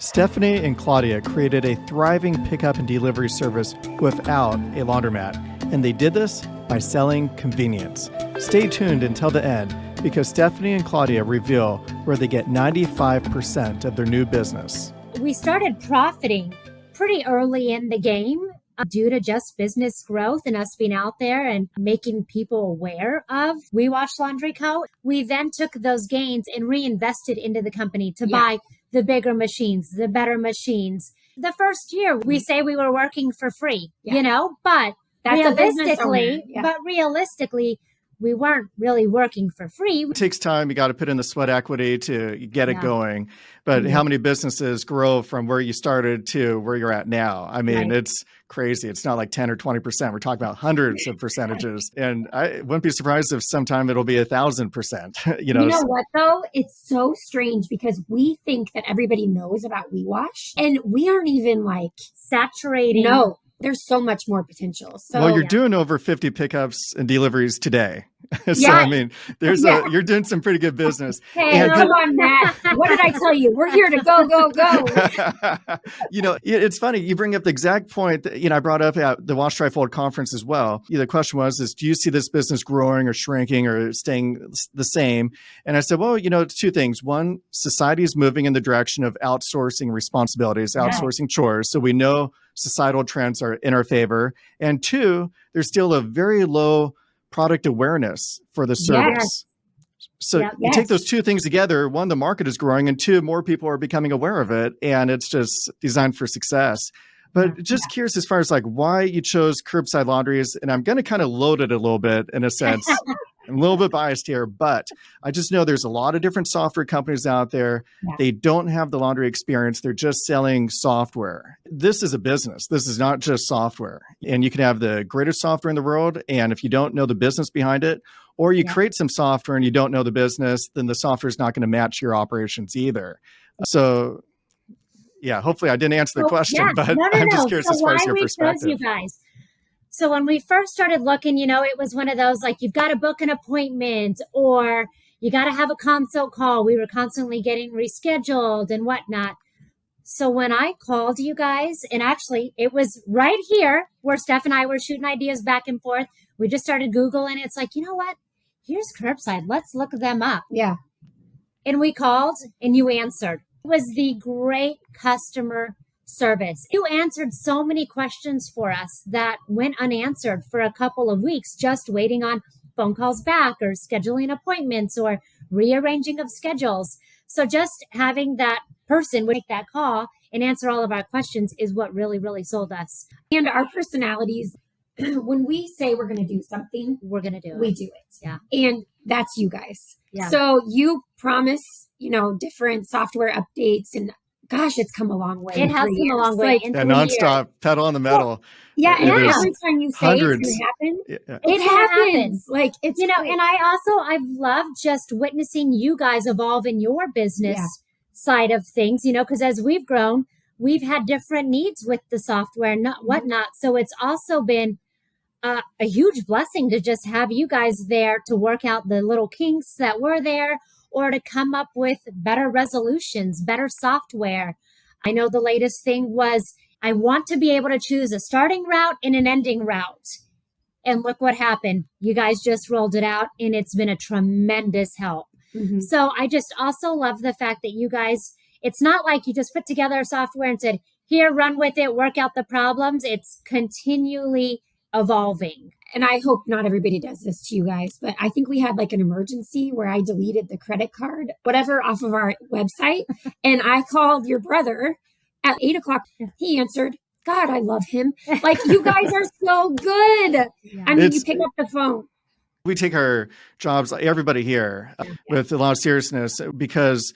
Stephanie and Claudia created a thriving pickup and delivery service without a laundromat, and they did this by selling convenience. Stay tuned until the end because Stephanie and Claudia reveal where they get 95% of their new business. We started profiting pretty early in the game due to just business growth and us being out there and making people aware of We Wash Laundry Co. We then took those gains and reinvested into the company to buy the bigger machines, the better machines. The first year, we say we were working for free, but realistically, we weren't really working for free. It takes time. You got to put in the sweat equity to get it going. But how many businesses grow from where you started to where you're at now? I mean, it's crazy. It's not like 10 or 20%. We're talking about hundreds of percentages. And I wouldn't be surprised if sometime it'll be 1,000%. You know what, though? It's so strange because we think that everybody knows about We Wash and we aren't even like saturating. No. There's so much more potential. So, well, you're doing over 50 pickups and deliveries today. So, I mean, you're doing some pretty good business. Hey, come on, Matt. What did I tell you? We're here to go, go, go. It's funny. You bring up the exact point that, I brought up at the Wash, Dry, Fold conference as well. The question was, do you see this business growing or shrinking or staying the same? And I said, well, it's two things. One, society is moving in the direction of outsourcing responsibilities, outsourcing chores. So we know societal trends are in our favor. And two, there's still a very low product awareness for the service. So you take those two things together, one, the market is growing, and two, more people are becoming aware of it. And it's just designed for success. But just curious as far as like why you chose curbside laundries. And I'm going to kind of load it a little bit in a sense. I'm a little bit biased here, but I just know there's a lot of different software companies out there. They don't have the laundry experience. They're just selling software. This is a business. This is not just software. And you can have the greatest software in the world. And if you don't know the business behind it, or you create some software and you don't know the business, then the software is not going to match your operations either. So hopefully I didn't answer the question, but I'm just curious as far as your perspective. You guys. So when we first started looking, it was one of those, like, you've got to book an appointment or you got to have a consult call. We were constantly getting rescheduled and whatnot. So when I called you guys, and actually it was right here where Steph and I were shooting ideas back and forth. We just started Googling. It's like, you know what? Here's curbside. Let's look them up. Yeah. And we called and you answered. It was the great customer service. You answered so many questions for us that went unanswered for a couple of weeks, just waiting on phone calls back or scheduling appointments or rearranging of schedules. So just having that person make that call and answer all of our questions is what really, really sold us. And our personalities, when we say we're going to do something, we're going to do it. We do it. Yeah. And that's you guys. Yeah. So you promise, different software updates, and gosh, it's come a long way. It has come a long way. Nonstop, pedal on the metal. And every time you say hundreds. It's going to happen, it happens. Like, it's, and I've loved just witnessing you guys evolve in your business side of things, because as we've grown, we've had different needs with the software and whatnot. So it's also been a huge blessing to just have you guys there to work out the little kinks that were there, or to come up with better resolutions, better software. I know the latest thing was, I want to be able to choose a starting route and an ending route. And look what happened. You guys just rolled it out and it's been a tremendous help. Mm-hmm. So I just also love the fact that you guys, it's not like you just put together software and said, here, run with it, work out the problems. It's continually evolving. And I hope not everybody does this to you guys, but I think we had like an emergency where I deleted the credit card, whatever, off of our website. And I called your brother at 8:00. He answered. God, I love him. Like, you guys are so good. Yeah. I mean, you pick up the phone. We take our jobs, everybody here, with a lot of seriousness because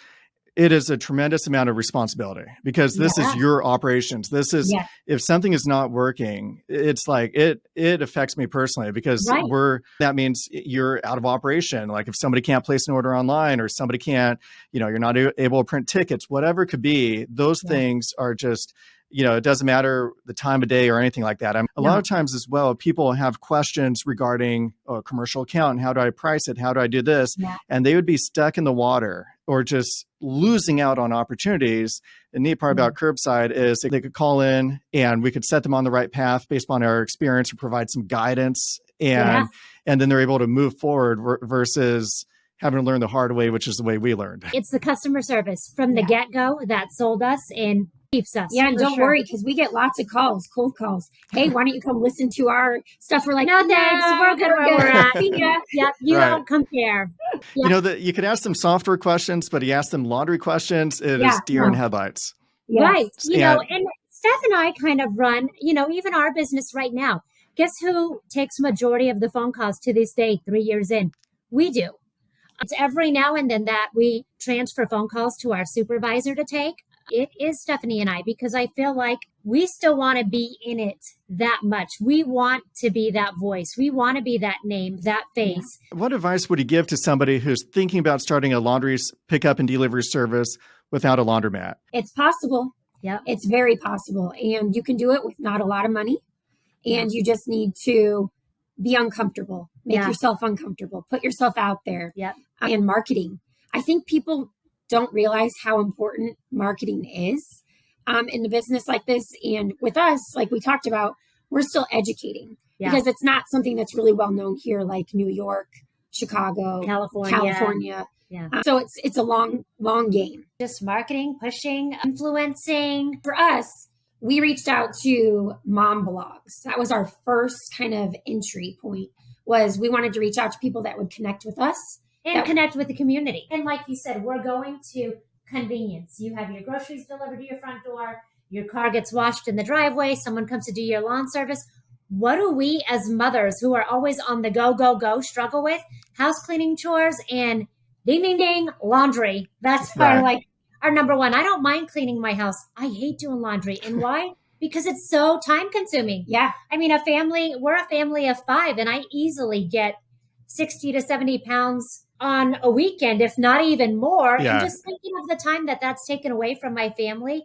it is a tremendous amount of responsibility because this is your operations. This is, if something is not working, it's like, it affects me personally because that means you're out of operation. Like if somebody can't place an order online or somebody can't, you're not able to print tickets, whatever it could be, those things are just, it doesn't matter the time of day or anything like that. A lot of times as well, people have questions regarding a commercial account. How do I price it? How do I do this? Yeah. And they would be stuck in the water or just losing out on opportunities. The neat part about Curbside is they could call in and we could set them on the right path based on our experience and provide some guidance. And then they're able to move forward versus having to learn the hard way, which is the way we learned. It's the customer service from the get-go that sold us and keeps us. Yeah, and don't worry, because we get lots of calls, cold calls. Hey, why don't you come listen to our stuff? We're like, no, thanks. We're good where we're at. Yep, you don't compare. Yep. You can ask them software questions, but you ask them laundry questions, it is deer in headlights. Yes. Right. And Steph and I kind of run, even our business right now. Guess who takes majority of the phone calls to this day, 3 years in? We do. It's every now and then that we transfer phone calls to our supervisor to take. It is Stephanie and I, because I feel like we still want to be in it that much. We want to be that voice. We want to be that name, that face. What advice would you give to somebody who's thinking about starting a laundry pickup and delivery service without a laundromat? It's possible. Yeah, it's very possible. And you can do it with not a lot of money. And you just need to be uncomfortable, make yourself uncomfortable, put yourself out there. And marketing. I think people don't realize how important marketing is in a business like this. And with us, like we talked about, we're still educating because it's not something that's really well known here, like New York, Chicago, California. So it's a long game. Just marketing, pushing, influencing. For us, we reached out to mom blogs. That was our first kind of entry point. Was we wanted to reach out to people that would connect with us. And connect with the community. And like you said, we're going to convenience. You have your groceries delivered to your front door. Your car gets washed in the driveway. Someone comes to do your lawn service. What do we as mothers who are always on the go struggle with? House cleaning chores and ding, ding, ding, laundry. That's our number one. I don't mind cleaning my house. I hate doing laundry. And why? Because it's so time consuming. Yeah. I mean, we're a family of 5 and I easily get 60 to 70 pounds on a weekend, if not even more. And just thinking of the time that's taken away from my family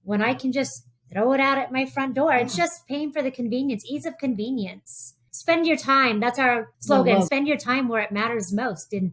when I can just throw it out at my front door. It's just paying for the convenience, ease of convenience. Spend your time. That's our slogan. Spend your time where it matters most. And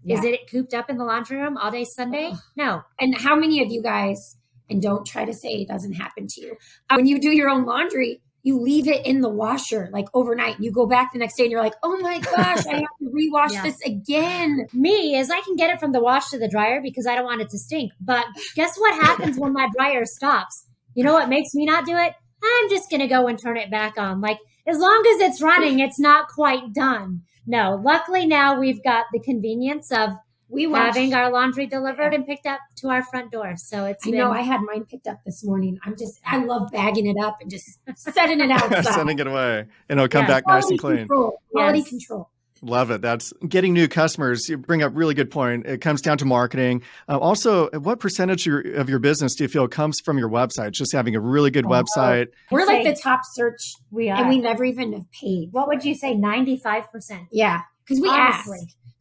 is it cooped up in the laundry room all day Sunday? No. And how many of you guys, and don't try to say it doesn't happen to you, when you do your own laundry, you leave it in the washer like overnight. You go back the next day and you're like, oh my gosh, I have to rewash this again. Me is I can get it from the wash to the dryer because I don't want it to stink. But guess what happens when my dryer stops? You know what makes me not do it? I'm just going to go and turn it back on. Like, as long as it's running, it's not quite done. No, luckily now we've got the convenience of having our laundry delivered and picked up to our front door. So I know I had mine picked up this morning. I love bagging it up and just setting it outside. Sending it away. And it'll come back nice and clean. Quality control. Love it. That's getting new customers. You bring up a really good point. It comes down to marketing. Also, what percentage of your business do you feel comes from your website? Just having a really good website. We're like the top search. We are. And we never even have paid. What would you say? 95%. Yeah. Because we ask.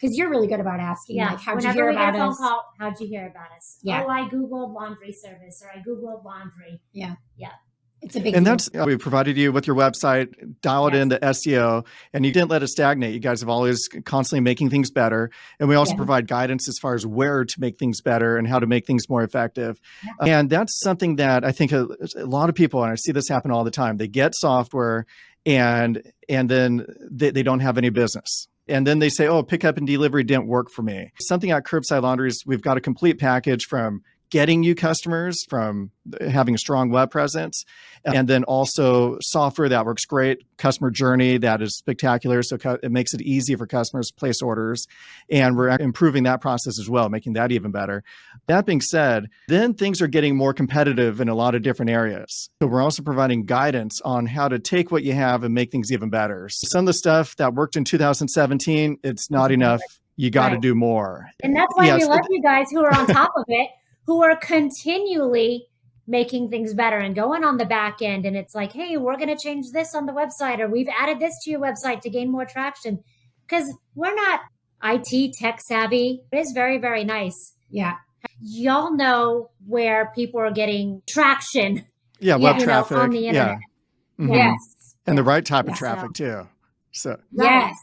Because you're really good about asking. Yeah. Like, how'd you hear about us? Call, how'd you hear about us? Yeah. Oh, I Googled laundry service or I Googled laundry. Yeah. Yeah. It's a big and deal. that's we provided you with your website, dialed in the SEO, and you didn't let it stagnate. You guys have always constantly making things better. And we also provide guidance as far as where to make things better and how to make things more effective. And that's something that I think a lot of people, and I see this happen all the time, they get software and then they don't have any business. And then they say, oh, pickup and delivery didn't work for me. Something at Curbside Laundry is we've got a complete package from getting you customers, from having a strong web presence, and then also software that works great, customer journey that is spectacular. So it makes it easy for customers to place orders. And we're improving that process as well, making that even better. That being said, then things are getting more competitive in a lot of different areas. So we're also providing guidance on how to take what you have and make things even better. So some of the stuff that worked in 2017, it's not enough. You got to do more. And that's why we love you guys who are on top of it, who are continually making things better and going on the back end. And it's like, hey, we're going to change this on the website, or we've added this to your website to gain more traction. Because we're not IT tech savvy. It is very, very nice. Yeah. Y'all know where people are getting traction Yeah, Yeah. web you know, traffic. on the internet. Yeah. Mhm. Yes. And the right type of Yeah. traffic too. So, Right. Yes.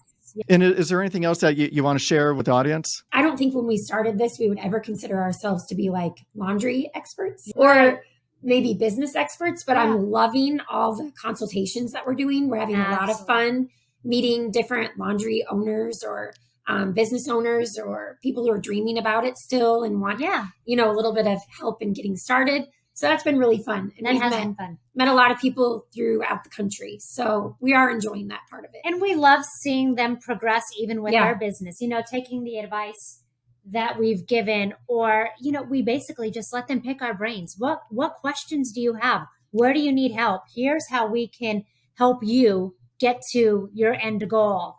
and is there anything else that you want to share with the audience? I don't think when we started this, we would ever consider ourselves to be like laundry experts Right. or maybe business experts, but Yeah. I'm loving all the consultations that we're doing. We're having a lot of Absolutely. fun meeting different laundry owners or business owners or people who are dreaming about it still and want, Yeah, a little bit of help in getting started. So that's been really fun. And that we've has been fun. met a lot of people throughout the country. So we are enjoying that part of it. And we love seeing them progress even with Yeah. their business, you know, taking the advice that we've given, or, you know, we basically just let them pick our brains. What questions do you have? Where do you need help? Here's how we can help you get to your end goal.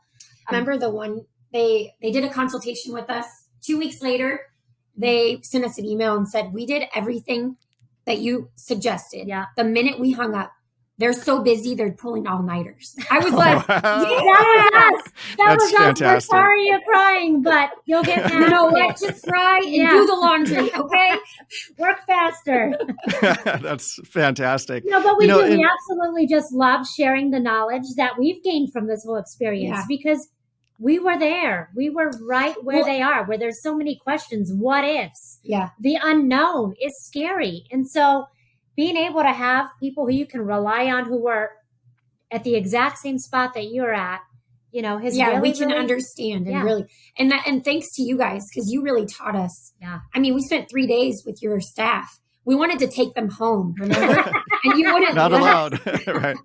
Remember the one they did a consultation with us 2 weeks later, they sent us an email and said, we did everything that you suggested. Yeah. The minute we hung up, they're so busy, they're pulling all-nighters. I was Oh, like, wow. That was us. That That's was us. We're fantastic. sorry you're crying, but you'll get past you know it. what? Just cry and Yeah. do the laundry, okay? Work faster. That's fantastic. No, but we You know, do. and- We absolutely just love sharing the knowledge that we've gained from this whole experience Yeah. because we were there. We were right where Well- they are, where there's so many questions, what ifs. Yeah. The unknown is scary. And so being able to have people who you can rely on who are at the exact same spot that you're at, you know, has Yeah, really, we can really- understand and Yeah. really and thanks to you guys because you really taught us. Yeah. I mean, we spent 3 days with your staff. We wanted to take them home, remember? And you wouldn't Not let us. allowed. Right.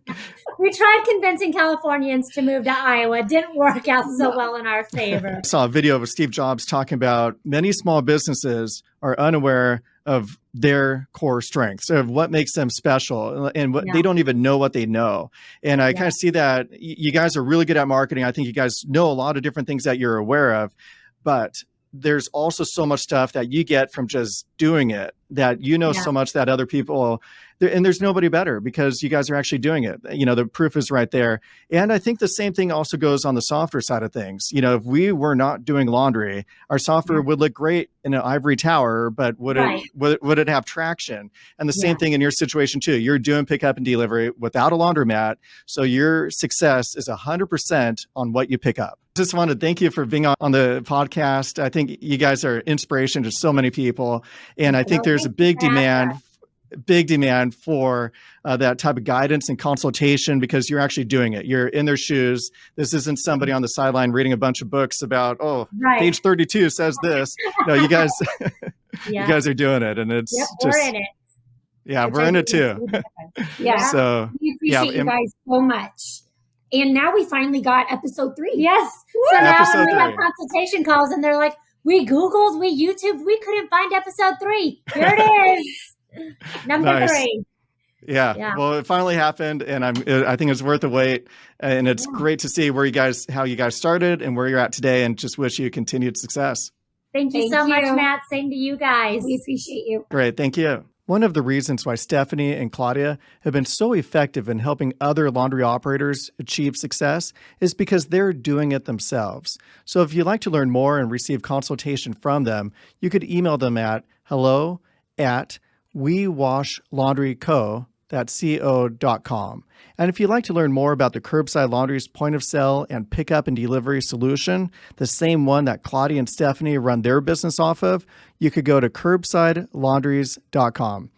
We tried convincing Californians to move to Iowa. It didn't work out so No. well in our favor. I saw a video of Steve Jobs talking about many small businesses are unaware of their core strengths, of what makes them special, and what Yeah. they don't even know what they know. And I Yeah. kind of see that you guys are really good at marketing. I think you guys know a lot of different things that you're aware of, but there's also so much stuff that you get from just doing it that you know Yeah. so much that other people, and there's nobody better because you guys are actually doing it. You know, the proof is right there. And I think the same thing also goes on the software side of things. You know, if we were not doing laundry, our software would look great in an ivory tower, but would Right. would it have traction? And the same Yeah. thing in your situation too. You're doing pickup and delivery without a laundromat, so your success is 100% on what you pick up. Just want to thank you for being on the podcast. I think you guys are inspiration to so many people, and I think Well, there's a thank you big for having demand. us. Big demand for that type of guidance and consultation because you're actually doing it. You're in their shoes. This isn't somebody on the sideline reading a bunch of books about, Right. page 32 says this. No, you guys, Yeah. you guys are doing it, and it's Yep, just, we're in it. yeah, Which we're I in it think too. makes a difference. Yeah. So We yeah, appreciate you guys so much. And now we finally got episode 3. Yes. So now Episode when we have 3. consultation calls and they're like, we Googled, we YouTubed, we couldn't find episode 3. Here it is. Number Nice. 3. Yeah. Yeah. Well, it finally happened, and I think it's worth the wait. And it's Yeah. great to see how you guys started and where you're at today, and just wish you continued success. Thank you Thank so much, you. Matt. Same to you guys. We appreciate you. Great. Thank you. One of the reasons why Stephanie and Claudia have been so effective in helping other laundry operators achieve success is because they're doing it themselves. So if you'd like to learn more and receive consultation from them, you could email them at hello@wewashlaundryco.com. And if you'd like to learn more about the Curbside Laundry's point of sale and pickup and delivery solution, the same one that Claudia and Stephanie run their business off of, you could go to curbsidelaundries.com.